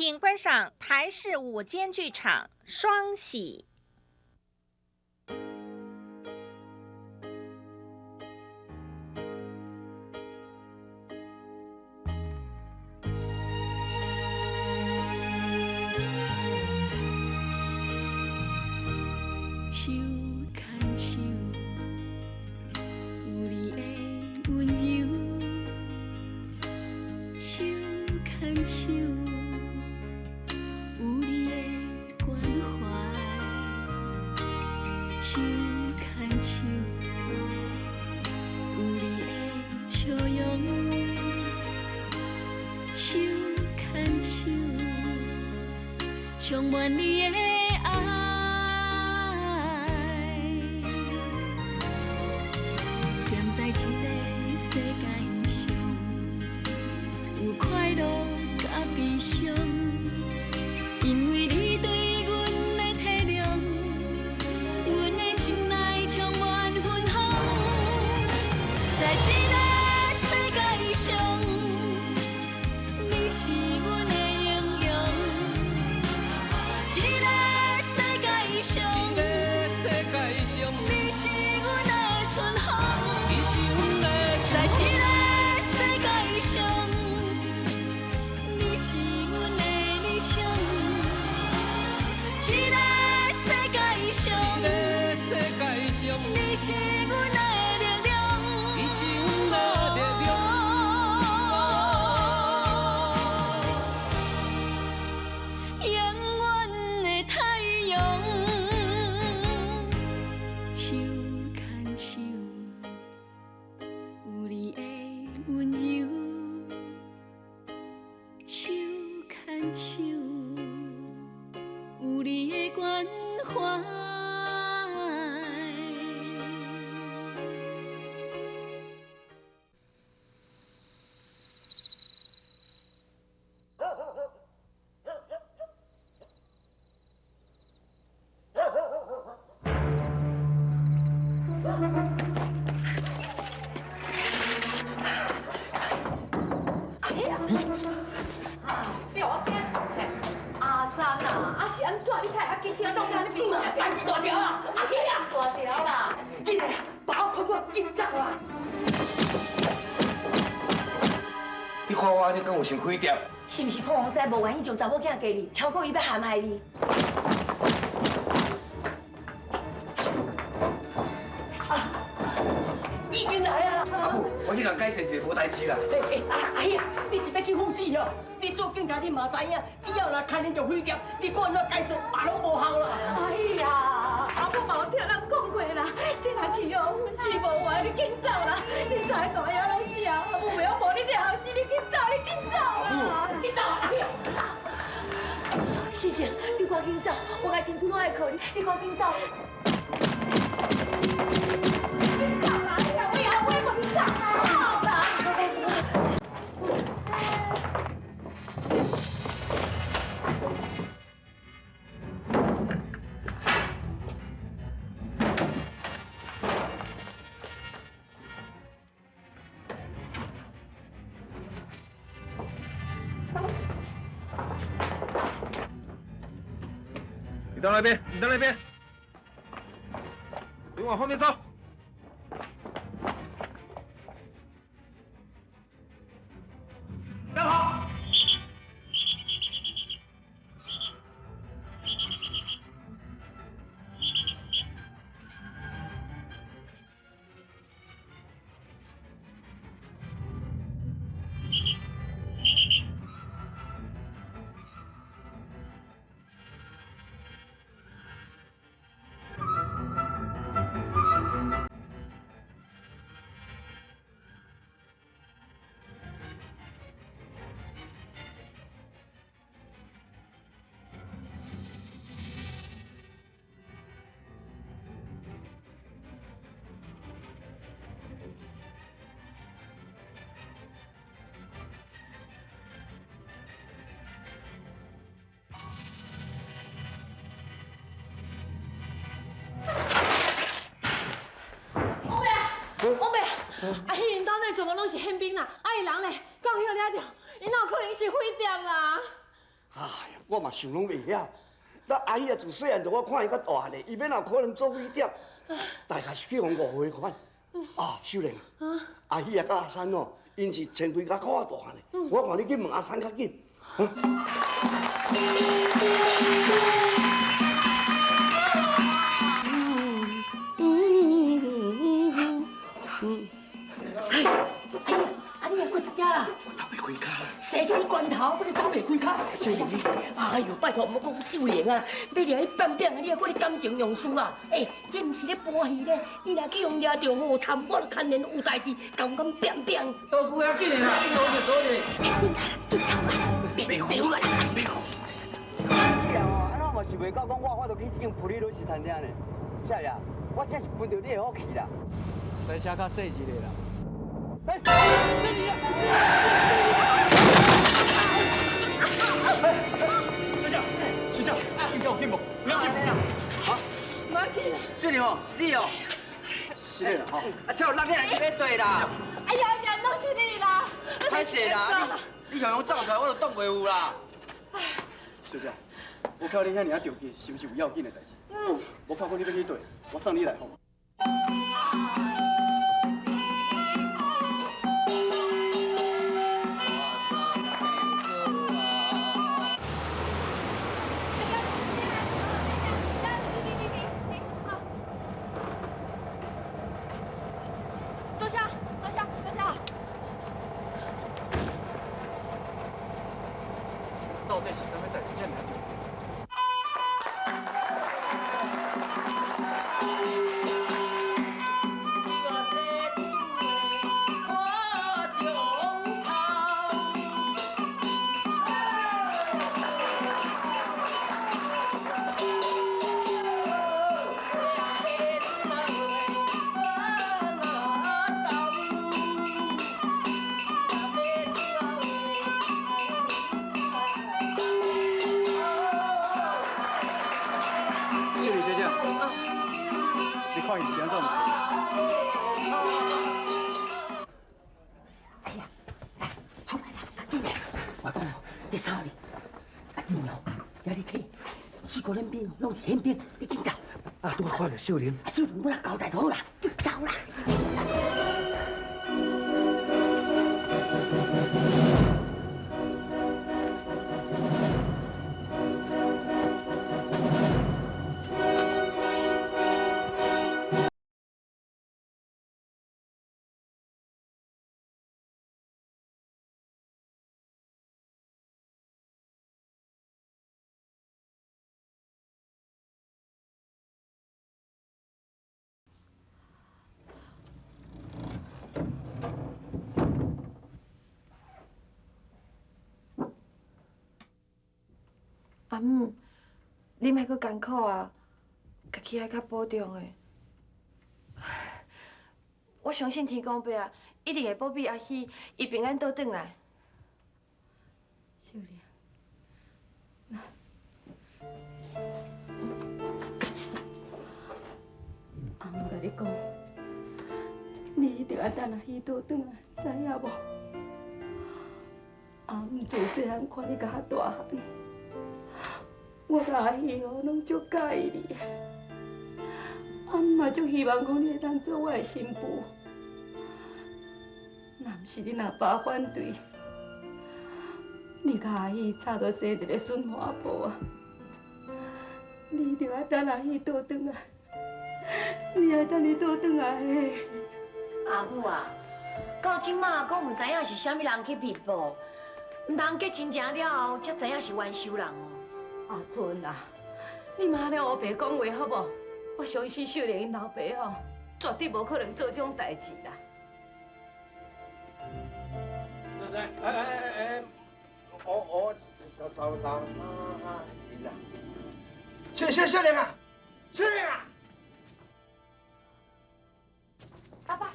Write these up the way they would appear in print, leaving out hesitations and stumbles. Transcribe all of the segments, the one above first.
请观赏台视午间剧场《双喜》。手牵手，有你的温柔。手牵手，有你的关怀。手牵手，有你的笑容。手牵手，充满你的爱。在一个世界上，有快乐甲悲伤，因为你对阮的体谅，阮的心内充满芬芳。在这个世界上，你是阮的英雄。这个世界上，你是阮的春风。在这个世界上，你是阮的理想。这个世界上，你是阮的力量。永远的太阳。手牵手。有你的温柔，手牵手，有你的关怀。你看我，你敢有想开店？是不是破王师无愿意将查某囝嫁你，挑过伊要陷害你？已经来啊！阿母，我去甲解释一下，无代志啦。阿兄，你是要去赴死哦？你做警察你嘛知影，只要若牵连着飞碟，你管怎解释，嘛拢无效啦。哎呀，阿母嘛有听人讲过啦，这若去哦，是无话你紧走啦！你三个大爷拢是啊，阿母袂晓无你这后生，你紧走，你紧走啦！紧走啊！世情，你赶紧走，我爱真珠拢爱靠你，你赶紧走。紧走啦！哎呀，我也会赶紧走啦！你到那边，你到那边，你往后面走。站好。王伯，啊，迄因兜内怎么拢是宪兵啦？啊，伊人咧，刚晓了着，伊哪有可能是飞碟啦？啊，我嘛想拢袂晓。那阿姨啊，自细汉就我看伊较大汉的，伊免有可能做飞碟，大概是去用误会款。啊，秀玲，阿姨啊，甲阿三哦，因是前几甲较大汉的，我看你去问阿三较紧。你还过一只啦？我走袂开卡啦。生死关头，我你走袂开卡。秀玲，哎呦，拜托，莫讲秀莲啊！你掠迄变变的，你还搁咧感情用事啊？这毋是咧搬戏咧，你若去用抓着吼，参我肯定有代志，敢变变。都不要紧的啦，走你走啊！别好啊！是啊哦，安怎嘛是袂到讲我法度去这间普利罗斯餐厅呢？少爷，我真是分到你的福气啦。西车较细一个啦。睡觉，你给我进步，不要进步。好，马紧啦！是你哦，你哦，是你啦吼。啊，才有人遐去要对啦。哎呀，人都是你啦！歹势啦，你想用走出来，我就挡袂有啦。小姐，我看你遐尔着急，是不是有要紧的代志？无看过你要去对，我送你来好。多谢，多谢，多谢。到底是啥物代志这么着急？秀玲小姐，你看伊是安怎唔哎呀，来，出来啦，赶紧来！我讲哦，这衫哩，啊钱哦，也你睇，四个人兵哦，拢是宪兵，你紧走。啊，拄看到秀玲。啊，秀玲，我来交代就好啦，就走啦。阿母，你莫阁艰苦啊，家己爱较保重的。我相信天公伯啊，一定会保庇阿喜，伊平安倒转来。秀玲，阿母甲你讲，你一定要等阿喜倒转来，知影无？阿母自细汉看你甲较大汉。我甲阿喜哦，拢足介意你，阿姆嘛足希望讲你会当做我的新妇。若毋是你若爸反对，你甲阿喜差不多生一个孙花婆啊！你一定要等阿喜倒转来，你爱等你倒转来的。阿母啊，到即马阁唔知影是啥物人去密报，唔通结亲情了后才知影是冤仇人哦。阿春啊，你妈咧黑白讲话好无？我相信秀玲因老爸吼，绝对无可能做这种代志啦。我走，你啦。秀玲啊，秀玲啊！阿爸，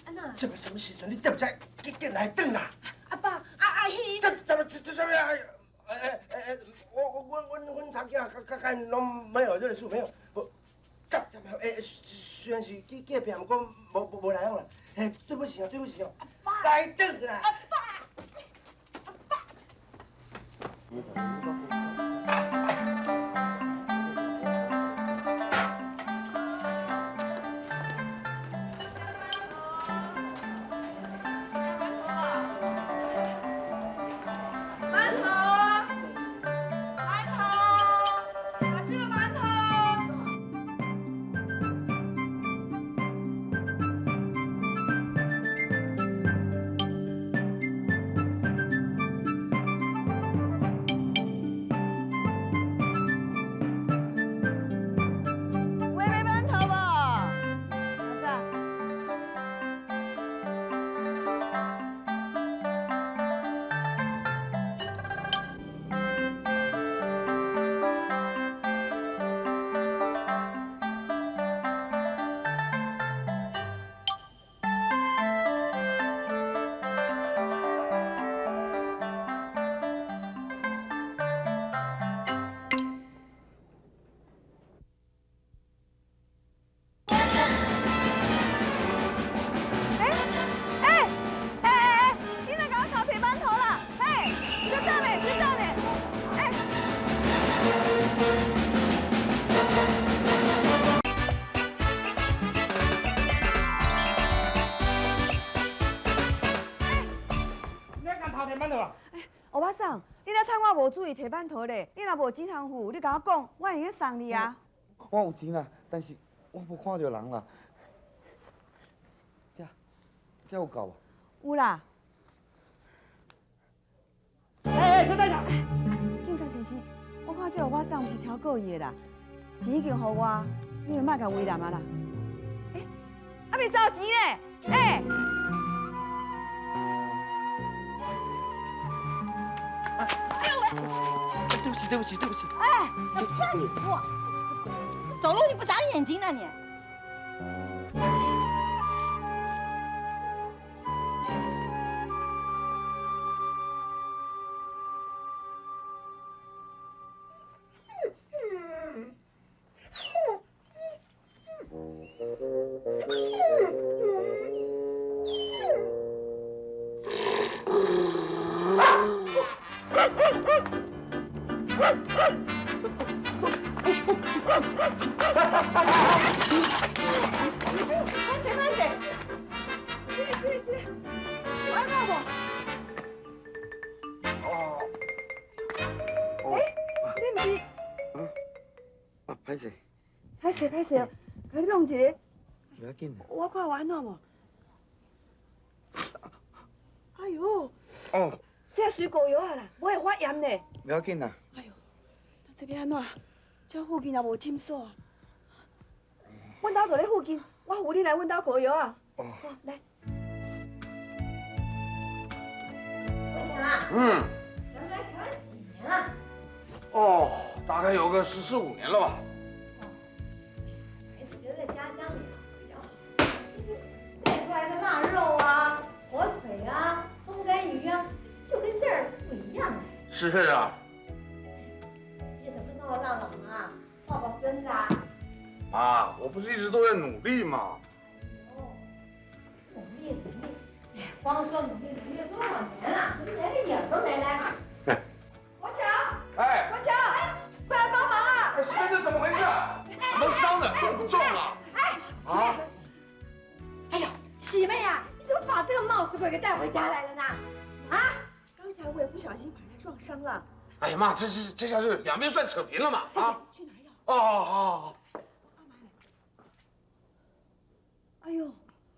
安那？这个什么时阵？你对不在？紧来转啦！阿爸，阿喜。这什么呀？我查囝甲拢没有认识，没有。不，虽然是去隔壁，不过无来往啦。对不起啊，该转啦。欧巴桑，你咧趁我无注意摕板头咧，你若无钱通付，你甲我讲，我会用送你啊。我有钱啦，但是我无看到人啦。这有够无？有啦。先等一下。警察先生，我看这欧巴桑有是挑过伊的啦，钱已经予我，你就莫甲为难啊啦。啊未收钱咧，对不起。哎，我骗你不？走路你不长眼睛呢你？歹势，甲你弄一个。不要紧啦。我看有安怎无？哎呦！哦，这水果药啊啦，我会发炎呢。不要紧啦。哎呦，那这要安怎？这附近也无诊所啊。阮兜就咧附近，我扶你来阮兜膏药啊。哦。来。国强啊。咱们来台湾几年了？哦，大概有个14、15年了吧。孩子觉得在家乡里比较好，晒出来的腊肉啊、火腿啊、风干鱼啊，就跟这儿不一样。是啊。你什么时候让老妈抱抱孙子啊？妈，我不是一直都在努力吗？努力，哎，光说努力了多少年了，怎么连个影都没来？国强，哎，国强，快来帮忙啊！师这怎么回事？怎么伤的？重不重啊？啊！哎呦，喜妹呀，你怎么把这个冒失鬼给带回家来了呢？啊！刚才我也不小心把他撞伤了。哎呀妈，这下是两边算扯平了嘛？啊！去拿药。好。哎呦，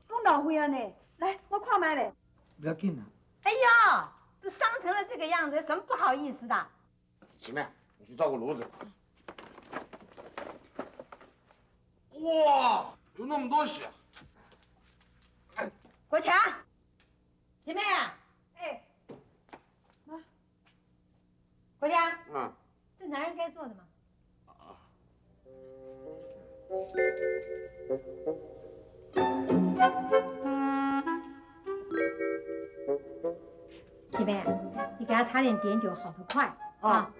拢老灰啊呢！来，我看卖咧。不要紧啦。哎呀，都伤成了这个样子，有什么不好意思的？喜妹，你去照顾炉子。哇，有那么多血！国强，喜妹啊，哎，妈，国强，这男人该做的吗？喜妹，你给他擦点碘酒，好得快啊！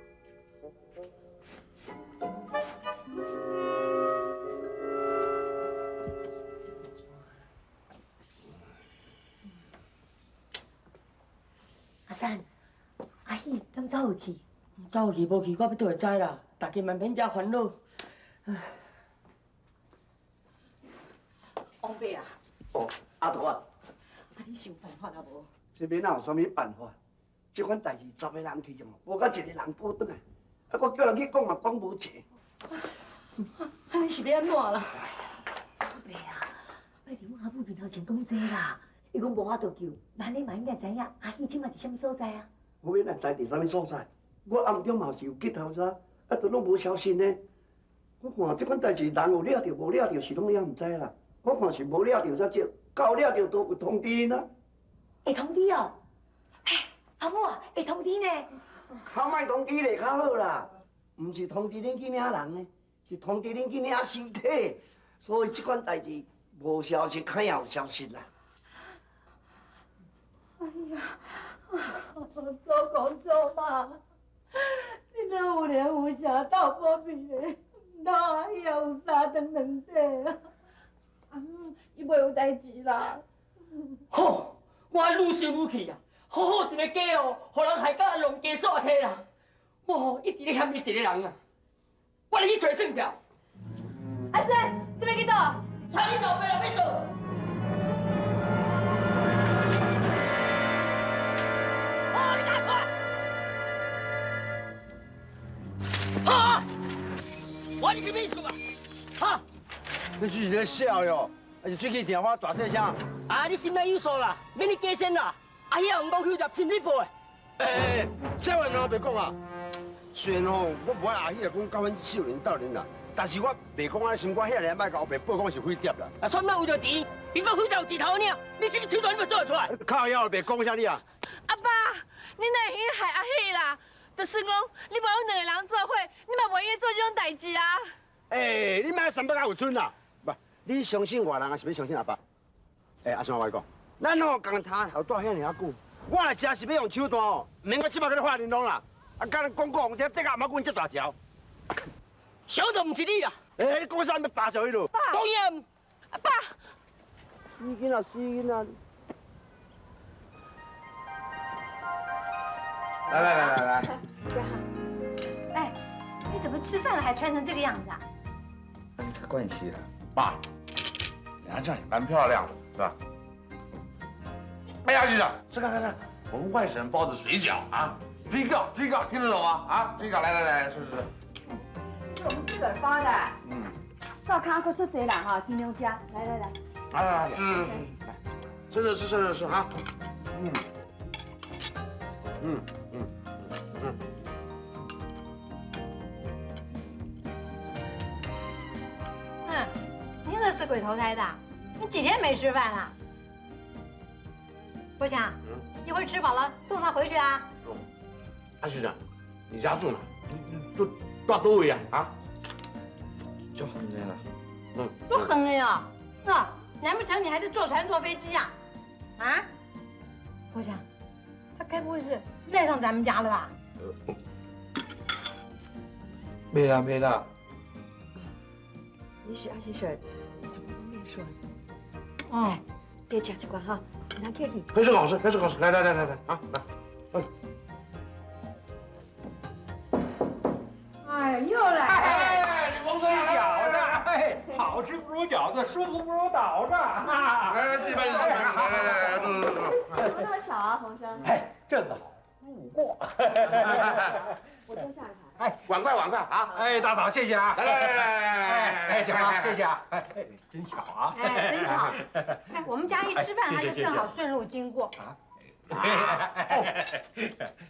阿三，阿姨怎么走回去？走去无去，我要倒会知啦。大家慢免遮烦恼。王伯啊，哦，阿大啊，啊你想办法啊无？这边哪有啥物办法？这款代志10个人去用，无甲一个人保转来，啊，我叫人去讲嘛，讲无切。安尼是要安怎啦？宝贝啊，拜伫我阿母面头前讲这啦，伊讲无法度救，那你嘛应该知影阿喜即摆伫啥物所在啊？我要来知伫啥物所在？我暗中嘛是有吉头啥，啊，都拢无消息呢。我看这款代志，人有了着无了着是拢也毋知啦。我看是无了着才少，到了着都有通知恁啊。会通知哦？嘿，阿母啊，会通知呢？较莫通知咧较好啦，毋是通知恁囡仔人呢，是通知恁囡仔尸体。所以这款代志无消息，较有消息啦。哎呀，做工作嘛，你哪有连有啥斗保庇的？哪阿姨也有三顿两块啊！阿母，伊袂有代志啦。吼，我愈想愈气啊！好好一个家哦，互人害到用家煞体啦！我吼一直咧嫌伊一个人啊！我来去找算账。阿生，你要去倒？带你老爸来要倒。好，你拿出来！好，我你去秘书啊！好。你就是咧笑哟，还是最近电话大细声？啊，你心内有数啦，免你加身啦。阿兄用讲去入心里背。千万人别讲啊！虽然吼，我无爱阿喜啊讲交阮少年斗阵啦，但是我袂讲安心肝遐尔莫甲后白报讲是飞碟啦。啊，算莫为着钱，你要飞掉钱头呢？你是不是手段你要做得出来？靠腰别讲啥你啊！阿爸，你哪会害阿喜啦？就是讲，你无阮两个人做伙，你嘛袂愿做这种代志啊！你莫三百甲有准啦！不，你相信外人还是要相信阿爸？阿双我讲，咱吼共他后住遐尔久，我来真是要用手段哦，免我即摆跟你发联络啦。啊，甲咱讲讲，这底下莫阮这大条。想都唔是你啦！你讲啥物扒上去咯？当然，阿爸，死囡仔，死囡仔！来，嘉豪，哎，你怎么吃饭了还穿成这个样子啊？没关系啦，爸，人家这样也蛮漂亮的，是吧？哎呀，局长，这看，我们外省包的水饺啊，追告，听得懂吗？啊，追告，来，是。是我们自个儿包的。照看可出侪人哈，尽量加。来。来，是，趁热吃啊。你这死鬼投胎的，你几天没吃饭了？国强，一会儿吃饱了送他回去啊。安局长，你家住哪？住到多远啊？就很远了。多狠人呀！那难不成你还是坐船坐飞机啊？啊？国强，他该不会是赖上咱们家了吧？没啦。也许阿喜婶他不方便说。嗯，别吃这罐哈，拿客气。非是好事，来啊，来。哎，又来了。李公子饺子，好吃不如饺子，舒服不如倒着。这边来，坐。怎么那么巧啊，洪生？正好路过。我坐下一排。碗筷啊！大嫂谢谢啊！来，姐夫谢谢啊！真巧啊！真巧！我们家一吃饭他就正好顺路经过。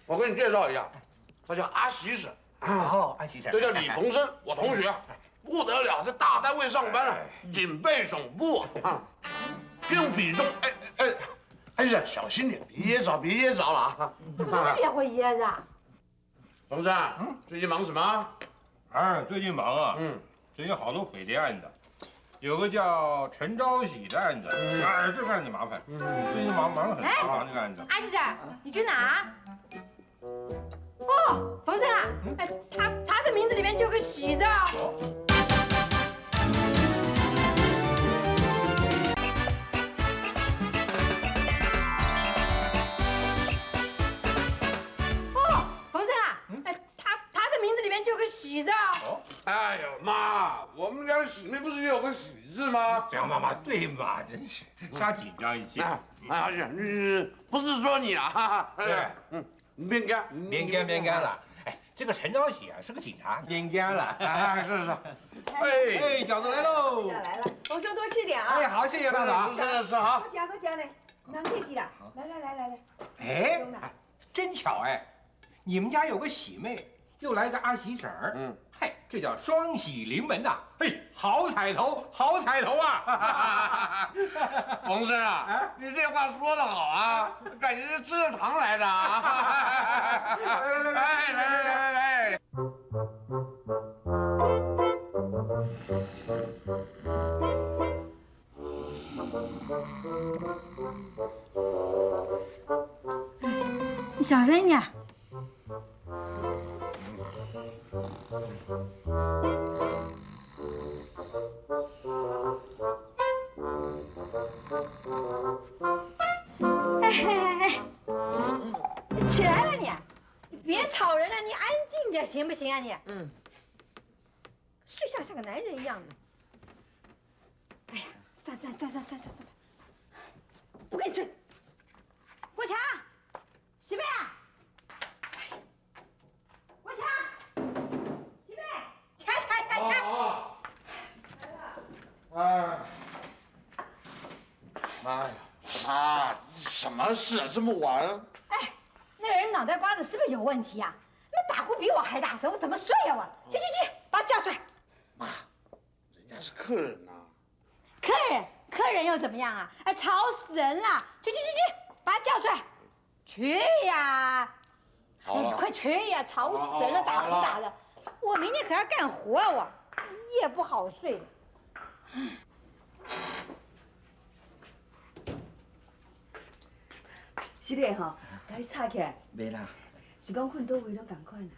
我给你介绍一下，他叫阿喜婶。安喜婶，这叫李鹏生，我同学，不得了，在大单位上班啊，警备总部啊，用比重，安喜婶小心点，别噎着了啊！怎么也会噎着？冯生，最近忙什么？最近忙啊，最近好多匪谍案子，有个叫陈昭喜的案子，这个案子麻烦，最近忙得很，忙这个案子。阿喜婶，你去哪？哦，冯生啊，他的名字里面就有个喜字哦。哦，冯生啊，喜字啊？哦，哎呦妈，我们家的喜妹不是也有个喜字吗？这样妈妈对嘛？真是瞎紧张一些。哎，阿旭，不是说你啊，哈哈。对，免干了。哎，这个陈昭喜啊是个警察，免干了。哎，是。哎，饺子来喽！来了，丰兄多吃点啊。哎，好，谢谢大嫂。是好。快夹呢，拿给你啦。来。哎，真巧哎，你们家有个喜妹，又来个阿喜婶儿。嗨，这叫双喜临门呐！嘿，好彩头啊！冯生啊，你这话说得好啊，感觉是吃了糖来的啊！来。你小声一点。起来了你别吵人了，你安静点行不行啊你？睡相像个男人一样的。哎呀，算，不跟你睡。国强，喜妹啊！国强，喜妹，掐！哎，妈呀！啊，什么事啊？这么晚？哎，那人脑袋瓜子是不是有问题啊？那打呼比我还大声，我怎么睡呀我？去，把他叫出来。妈，人家是客人呐。客人又怎么样啊？哎，吵死人了！去，把他叫出来。去呀！哎，你快去呀！吵死人了，打呼打的。我明天可要干活啊，我夜不好睡。是嘞吼，甲你吵起来。袂啦，是讲困倒位拢共款啦。